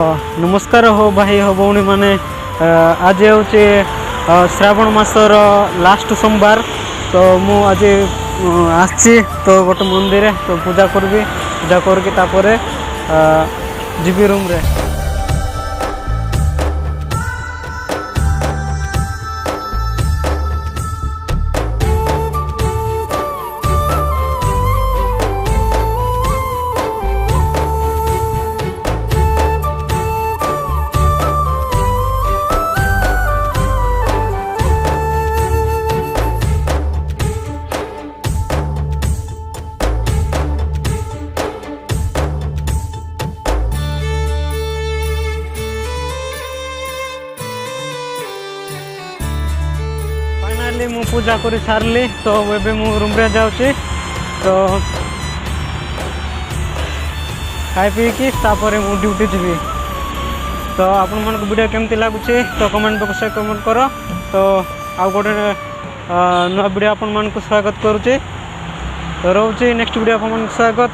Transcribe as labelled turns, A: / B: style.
A: नमस्कार हो भाई हो भौणी मैंने आज हूँ श्रावण मासर लास्ट सोमवार तो मु आज आसी तो गोटे मंदिर तो पूजा करी पूजा करके तापर जीवी रूम रे। फाइनाली मु पूजा कर सारली तो एबे मु रूम रे जाऊँगी तो खाई पी कि तापर मु ड्यूटी जीवी। तो आपण मन वीडियो केमती लगुच तो कमेंट बॉक्स में कमेंट करो। तो आउ गोटे नुआ वीडियो आपण मन को स्वागत करुचे तो रोचे नेक्स्ट वीडियो आपण मन स्वागत।